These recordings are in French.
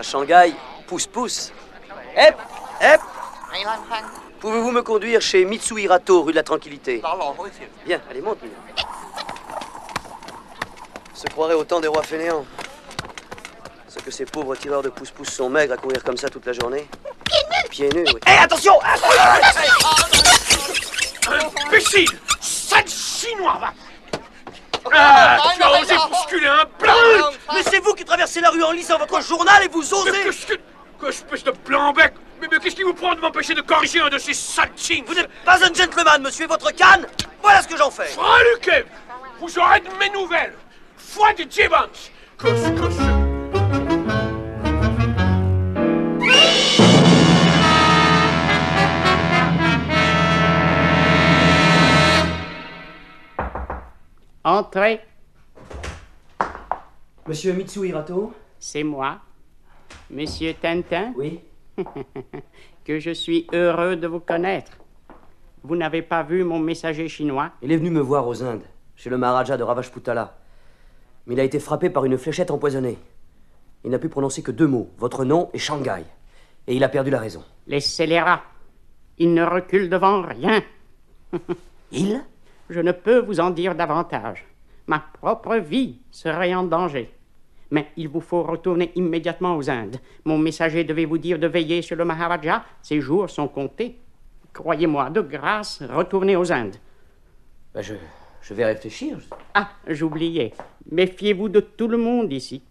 Shanghai, pousse-pousse. Hep, hep. Pouvez-vous me conduire chez Mitsui Hirato, rue de la Tranquillité? Bien, allez, monte, Milo. Se croirait au temps des rois fainéants. Ce que ces pauvres tireurs de pousse-pousse sont maigres à courir comme ça toute la journée. Pieds nus, oui. Hé, attention! Imbécile! Sale chinois, va! Ah, tu as osé bousculer un blanc! Mais c'est vous qui traversez la rue en lisant votre journal et vous osez! Mais que espèce de blanc-bec! Mais qu'est-ce qui vous prend de m'empêcher de corriger un de ces sales chings? Vous n'êtes pas un gentleman, monsieur, votre canne! Voilà ce que j'en fais! Fraluquet! Vous aurez de mes nouvelles! Foi de Gibbons! Que ce... Entrez. Monsieur Mitsui Hirato? C'est moi, Monsieur Tintin. Oui. Que je suis heureux de vous connaître. Vous n'avez pas vu mon messager chinois? Il est venu me voir aux Indes, chez le Maharaja de Ravajputala. Mais il a été frappé par une fléchette empoisonnée. Il n'a pu prononcer que 2 mots, votre nom et Shanghai. Et il a perdu la raison. Les scélérats. Ils ne reculent devant rien. Il? Je ne peux vous en dire davantage. Ma propre vie serait en danger. Mais il vous faut retourner immédiatement aux Indes. Mon messager devait vous dire de veiller sur le Maharaja. Ses jours sont comptés. Croyez-moi, de grâce, retournez aux Indes. Ben je vais réfléchir. Ah, j'oubliais. Méfiez-vous de tout le monde ici.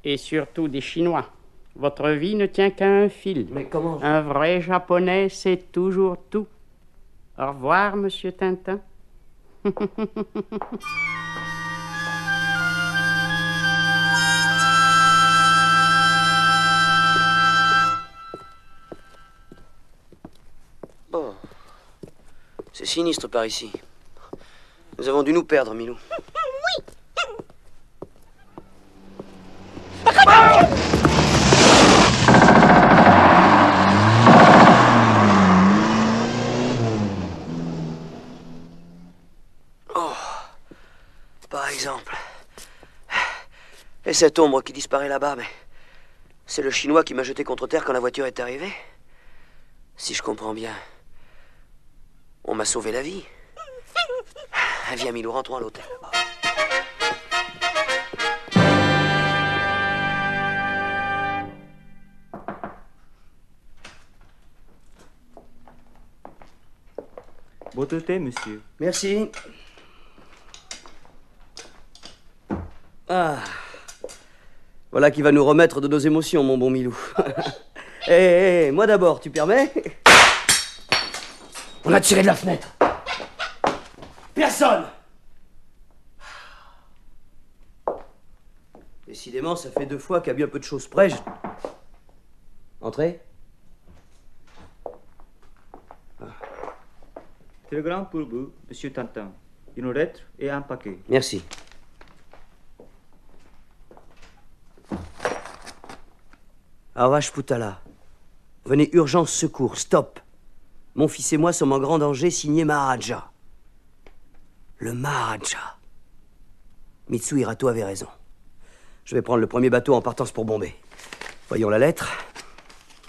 Et surtout des Chinois. Votre vie ne tient qu'à un fil. Mais comment? Un vrai Japonais sait toujours tout. Au revoir, Monsieur Tintin. Oh. C'est sinistre par ici. Nous avons dû nous perdre, Milou. Oui. Oh. Par exemple. Et cette ombre qui disparaît là-bas, mais... c'est le Chinois qui m'a jeté contre terre quand la voiture est arrivée? Si je comprends bien... on m'a sauvé la vie. Viens, Milou, rentrons à l'hôtel. Votre thé, monsieur. Merci. Ah. Voilà qui va nous remettre de nos émotions, mon bon Milou. Hé, moi d'abord, tu permets? On a tiré de la fenêtre. Personne! Décidément, ça fait 2 fois qu'à bien peu de choses près, Entrez. Télégramme pour vous, monsieur Tintin. Une lettre et un paquet. Merci. Ravajputala. Venez, urgence, secours, stop. Mon fils et moi sommes en grand danger, signé Maharaja. Le Maharaja. Mitsui Hirato avait raison. Je vais prendre le premier bateau en partance pour Bombay. Voyons la lettre.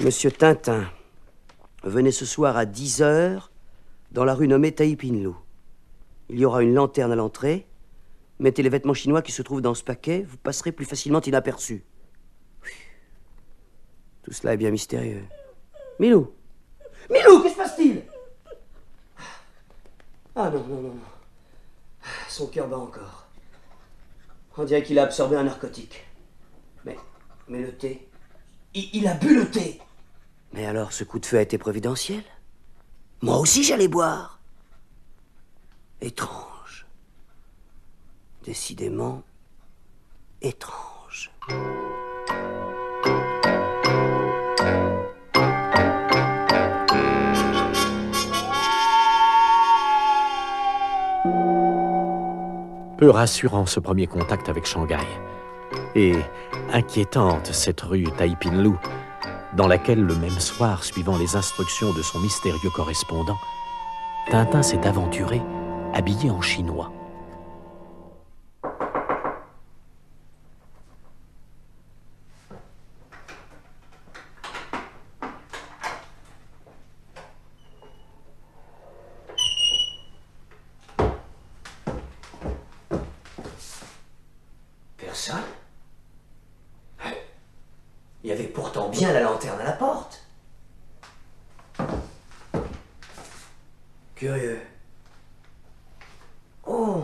Monsieur Tintin, venez ce soir à 10h dans la rue nommée Taipinlu. Il y aura une lanterne à l'entrée. Mettez les vêtements chinois qui se trouvent dans ce paquet. Vous passerez plus facilement inaperçu. Tout cela est bien mystérieux. Milou! Milou, que se passe-t-il? Ah non, non, non, non. Son cœur bat encore. On dirait qu'il a absorbé un narcotique. Mais le thé... Il a bu le thé! Mais alors, ce coup de feu a été providentiel? Moi aussi, j'allais boire. Étrange. Décidément, étrange. Peu rassurant ce premier contact avec Shanghai. Et inquiétante cette rue Taipinlu, dans laquelle le même soir, suivant les instructions de son mystérieux correspondant, Tintin s'est aventuré, habillé en chinois. Personne. Il y avait pourtant bien la lanterne à la porte. Curieux. Oh,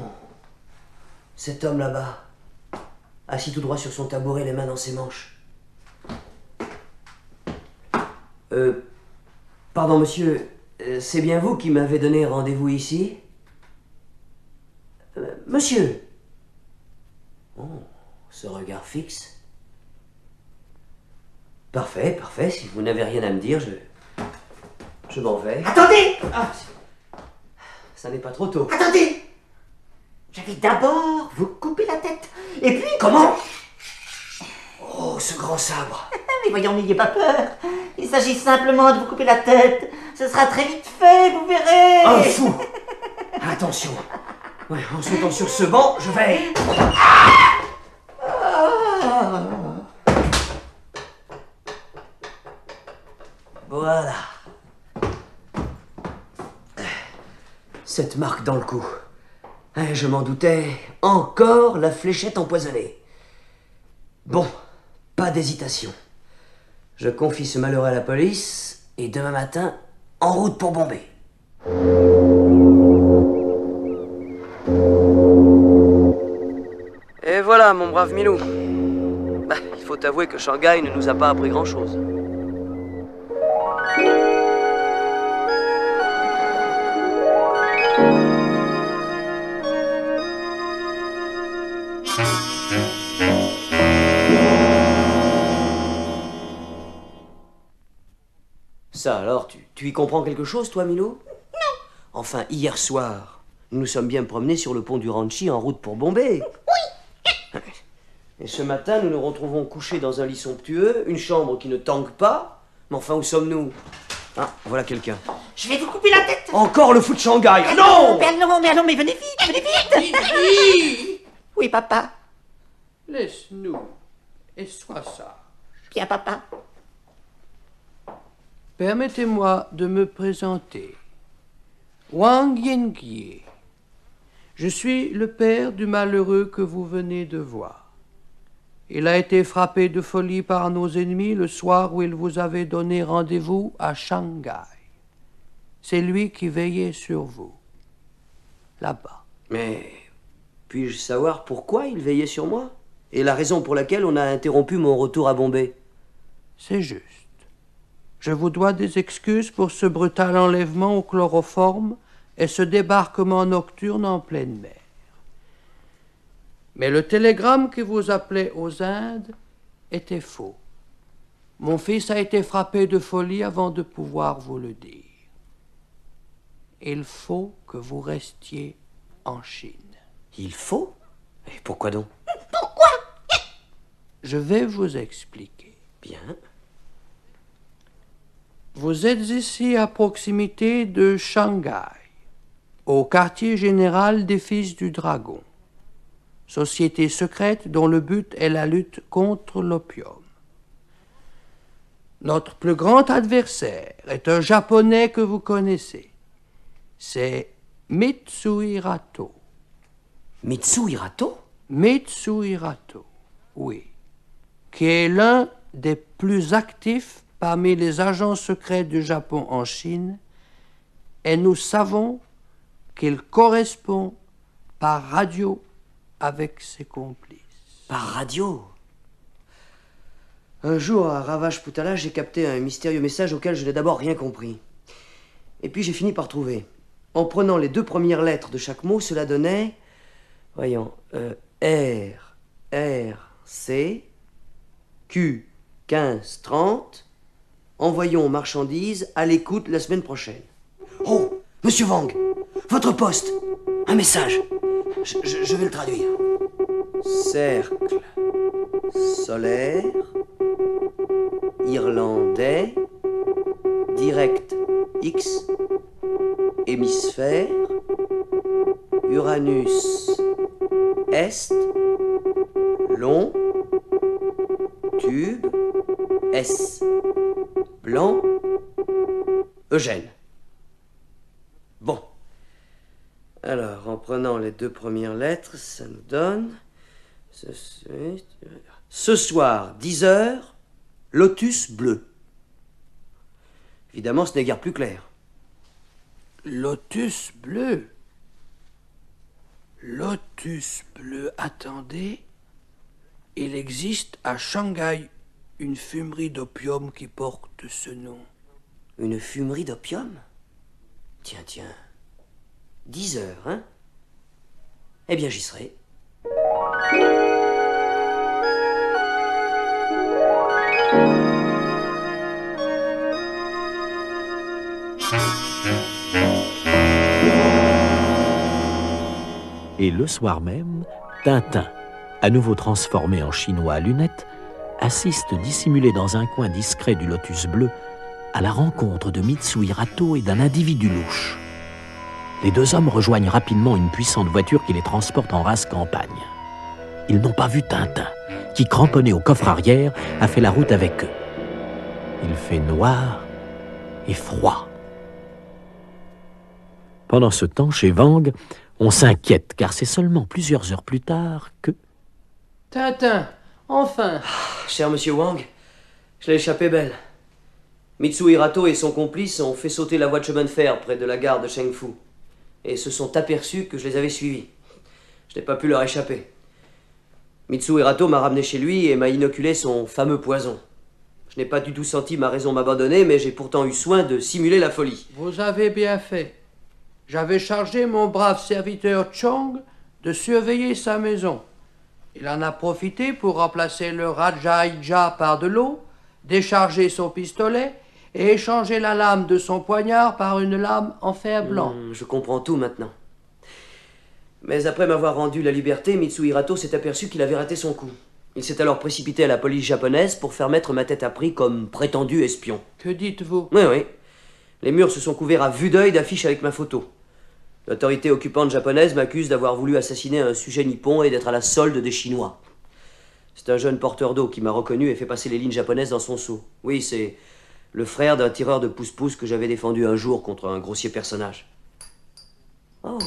cet homme là-bas, assis tout droit sur son tabouret, les mains dans ses manches. Pardon, monsieur, c'est bien vous qui m'avez donné rendez-vous ici? Monsieur. Oh, ce regard fixe. Parfait, parfait. Si vous n'avez rien à me dire, je m'en vais. Attendez! Ah, ça n'est pas trop tôt. Attendez! Je vais d'abord vous couper la tête. Et puis... Comment? Oh, ce grand sabre. Mais voyons, n'ayez pas peur. Il s'agit simplement de vous couper la tête. Ce sera très vite fait, vous verrez. Un fou. Attention. Ouais, en sautant sur ce banc, je vais... Voilà. Cette marque dans le cou. Je m'en doutais. Encore la fléchette empoisonnée. Bon, pas d'hésitation. Je confie ce malheureux à la police et demain matin, en route pour Bombay. Et voilà, mon brave Milou. Il faut avouer que Shanghai ne nous a pas appris grand-chose. Ça alors, tu y comprends quelque chose, toi, Milou? Non. Enfin, hier soir, nous nous sommes bien promenés sur le pont du Ranchi en route pour Bombay. Oui. Et ce matin, nous nous retrouvons couchés dans un lit somptueux, une chambre qui ne tangue pas. Mais enfin, où sommes-nous? Ah, voilà quelqu'un. Je vais vous couper la tête. Encore le fou de Shanghai. Ah non! Mais venez vite. Oui, papa. Laisse-nous et sois sage. Bien, papa. Permettez-moi de me présenter. Wang Yengie. Je suis le père du malheureux que vous venez de voir. Il a été frappé de folie par nos ennemis le soir où il vous avait donné rendez-vous à Shanghai. C'est lui qui veillait sur vous. Là-bas. Mais puis-je savoir pourquoi il veillait sur moi? Et la raison pour laquelle on a interrompu mon retour à Bombay? C'est juste. Je vous dois des excuses pour ce brutal enlèvement au chloroforme et ce débarquement nocturne en pleine mer. Mais le télégramme qui vous appelait aux Indes était faux. Mon fils a été frappé de folie avant de pouvoir vous le dire. Il faut que vous restiez en Chine. Il faut? Et pourquoi donc? Pourquoi? Je vais vous expliquer. Bien. Vous êtes ici à proximité de Shanghai, au quartier général des Fils du Dragon, société secrète dont le but est la lutte contre l'opium. Notre plus grand adversaire est un Japonais que vous connaissez. C'est Mitsuhirato. Mitsuhirato? Mitsuhirato, oui, qui est l'un des plus actifs parmi les agents secrets du Japon en Chine, et nous savons qu'il correspond par radio avec ses complices. Par radio? Un jour, à Ravachputala, j'ai capté un mystérieux message auquel je n'ai d'abord rien compris. Et puis j'ai fini par trouver. En prenant les 2 premières lettres de chaque mot, cela donnait... Voyons... R, C, Q, 15, 30... Envoyons marchandises à l'écoute la semaine prochaine. Oh, monsieur Wang, votre poste. Un message. Je vais le traduire. Cercle solaire, irlandais, direct X, hémisphère, Uranus Est, long, tube, S. Blanc, Eugène. Bon. Alors, en prenant les 2 premières lettres, ça nous donne Ce soir, 10h, Lotus bleu. Évidemment, ce n'est guère plus clair. Lotus bleu. Lotus bleu, attendez. Il existe à Shanghai une fumerie d'opium qui porte ce nom. Une fumerie d'opium? Tiens. 10h, hein? Eh bien, j'y serai. Et le soir même, Tintin, à nouveau transformé en chinois à lunettes, assiste dissimulé dans un coin discret du Lotus bleu à la rencontre de Mitsui Rato et d'un individu louche. Les deux hommes rejoignent rapidement une puissante voiture qui les transporte en rase campagne. Ils n'ont pas vu Tintin, qui, cramponné au coffre arrière, a fait la route avec eux. Il fait noir et froid. Pendant ce temps, chez Wang, on s'inquiète, car c'est seulement plusieurs heures plus tard que... Tintin, enfin! Cher monsieur Wang, je l'ai échappé belle. Mitsui Rato et son complice ont fait sauter la voie de chemin de fer près de la gare de Chengfu et se sont aperçus que je les avais suivis. Je n'ai pas pu leur échapper. Mitsui Rato m'a ramené chez lui et m'a inoculé son fameux poison. Je n'ai pas du tout senti ma raison m'abandonner, mais j'ai pourtant eu soin de simuler la folie. Vous avez bien fait. J'avais chargé mon brave serviteur Chong de surveiller sa maison. Il en a profité pour remplacer le Rajaïja par de l'eau, décharger son pistolet et échanger la lame de son poignard par une lame en fer blanc. Je comprends tout maintenant. Mais après m'avoir rendu la liberté, Mitsui Rato s'est aperçu qu'il avait raté son coup. Il s'est alors précipité à la police japonaise pour faire mettre ma tête à prix comme prétendu espion. Que dites-vous? Oui. Les murs se sont couverts à vue d'œil d'affiches avec ma photo. L'autorité occupante japonaise m'accuse d'avoir voulu assassiner un sujet nippon et d'être à la solde des Chinois. C'est un jeune porteur d'eau qui m'a reconnu et fait passer les lignes japonaises dans son seau. Oui, c'est le frère d'un tireur de pouce-pouce que j'avais défendu un jour contre un grossier personnage. Oh,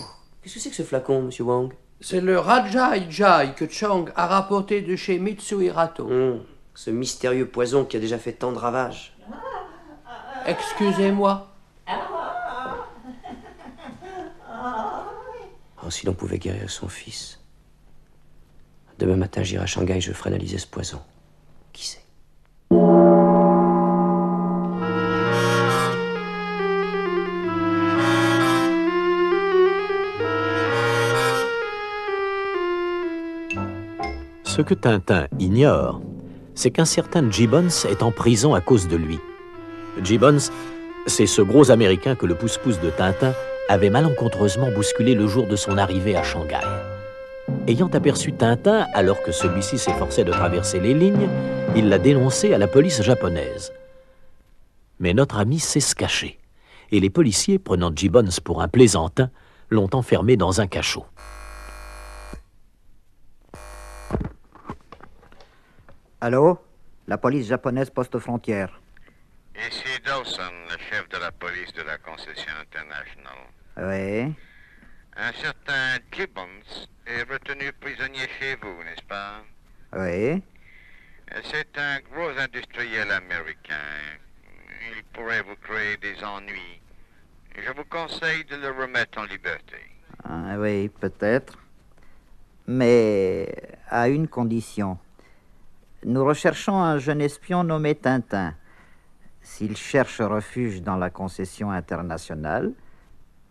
qu'est-ce que c'est que ce flacon, monsieur Wang? C'est le Rajaïjai que Chong a rapporté de chez Mitsui Rato. Ce mystérieux poison qui a déjà fait tant de ravages. Excusez-moi. Oh, si l'on pouvait guérir son fils. Demain matin, j'irai à Shanghai, je ferai analyser ce poison. Qui sait? Ce que Tintin ignore, c'est qu'un certain Gibbons est en prison à cause de lui. Gibbons, c'est ce gros Américain que le pouce-pouce de Tintin avait malencontreusement bousculé le jour de son arrivée à Shanghai. Ayant aperçu Tintin alors que celui-ci s'efforçait de traverser les lignes, il l'a dénoncé à la police japonaise. Mais notre ami sait se cacher, et les policiers, prenant Gibbons pour un plaisantin, l'ont enfermé dans un cachot. Allô? La police japonaise poste-frontière. Ici Dawson, le chef de la police de la concession internationale. Oui. Un certain Gibbons est retenu prisonnier chez vous, n'est-ce pas? Oui. C'est un gros industriel américain. Il pourrait vous créer des ennuis. Je vous conseille de le remettre en liberté. Ah, oui, peut-être. Mais à une condition. Nous recherchons un jeune espion nommé Tintin. S'il cherche refuge dans la concession internationale,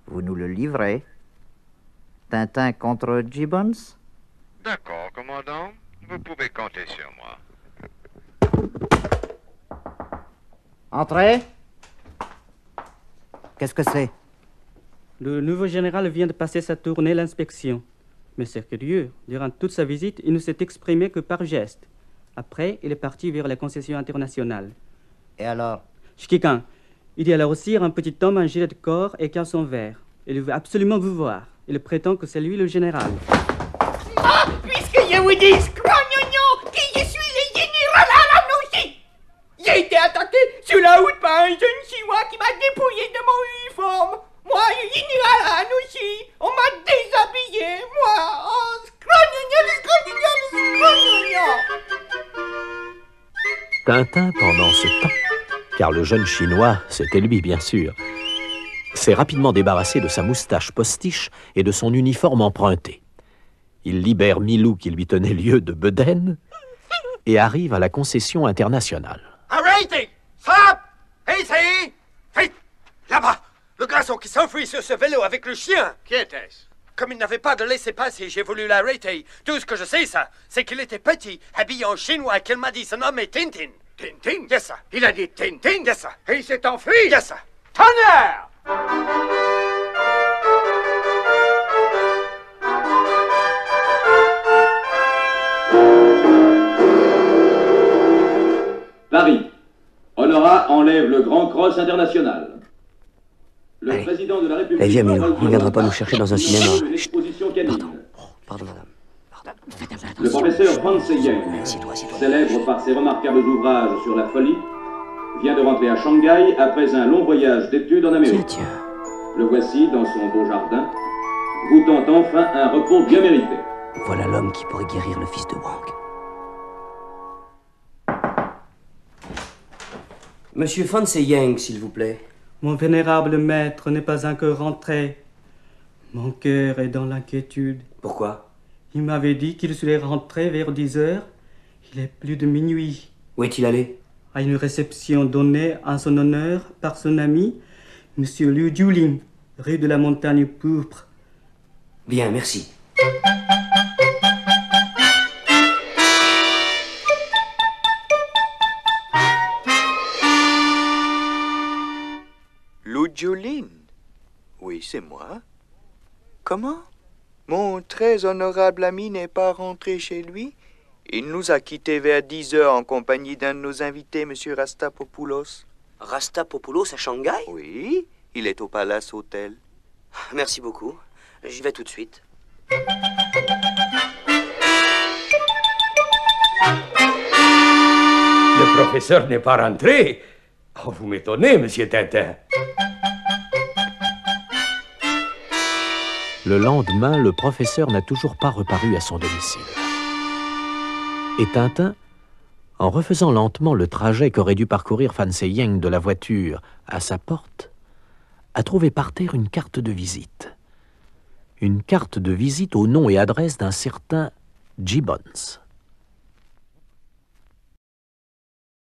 vous nous le livrez. Tintin contre Gibbons? D'accord, commandant. Vous pouvez compter sur moi. Entrez. Qu'est-ce que c'est? Le nouveau général vient de passer sa tournée l'inspection. Mais c'est curieux, durant toute sa visite, il ne s'est exprimé que par geste. Après, il est parti vers la concession internationale. Et alors? Shikikan, il y a là aussi un petit homme en gilet de corps et caleçon vert. Il veut absolument vous voir. Il prétend que c'est lui le général. Ah, puisque je vous dis, crognognon, que je suis le général Aranouchi. J'ai été attaqué sur la route par un jeune chinois qui m'a dépouillé de mon uniforme. Moi, le général Aranouchi, on m'a déshabillé. Moi, oh, crognognon. Tintin, pendant ce temps, car le jeune Chinois, c'était lui bien sûr, s'est rapidement débarrassé de sa moustache postiche et de son uniforme emprunté. Il libère Milou qui lui tenait lieu de bedaine et arrive à la concession internationale. Arrêtez! Stop! Ici! Vite! Là-bas! Le garçon qui s'enfuit sur ce vélo avec le chien! Qui était-ce? Comme il n'avait pas de laisser-passer, j'ai voulu l'arrêter. Tout ce que je sais, ça, c'est qu'il était petit, habillé en chinois, et qu'elle m'a dit son nom est Tintin. Tintin? Yes, sir. Il a dit Tintin? Yes, sir. Et il s'est enfui? Yes, sir. Tonnerre! Paris. Honora enlève le Grand Cross international. Le Allez. président de la République... Viens, Milou, on ne viendra pas nous chercher dans un cinéma. Pardon, madame. Le professeur Franz Yang, célèbre par ses remarquables ouvrages sur la folie, vient de rentrer à Shanghai après un long voyage d'études en Amérique. Le voici dans son beau jardin, goûtant enfin un repos bien mérité. Voilà l'homme qui pourrait guérir le fils de Wang. Monsieur Fan Yang, s'il vous plaît. Mon vénérable maître n'est pas encore rentré. Mon cœur est dans l'inquiétude. Pourquoi? Il m'avait dit qu'il serait rentré vers 10 heures. Il est plus de minuit. Où est-il allé? À une réception donnée en son honneur par son ami, Monsieur Liu Julin, rue de la Montagne Pourpre. Bien, merci. Liu Julin? Oui, c'est moi. Comment? Mon très honorable ami n'est pas rentré chez lui? Il nous a quittés vers 10 heures en compagnie d'un de nos invités, M. Rastapopoulos. Rastapopoulos à Shanghai? Oui, il est au Palace Hotel. Merci beaucoup. J'y vais tout de suite. Le professeur n'est pas rentré. Oh, vous m'étonnez, monsieur Tintin. Le lendemain, le professeur n'a toujours pas reparu à son domicile. Et Tintin, en refaisant lentement le trajet qu'aurait dû parcourir Fan Yang de la voiture à sa porte, a trouvé par terre une carte de visite. Une carte de visite au nom et adresse d'un certain Gibbons.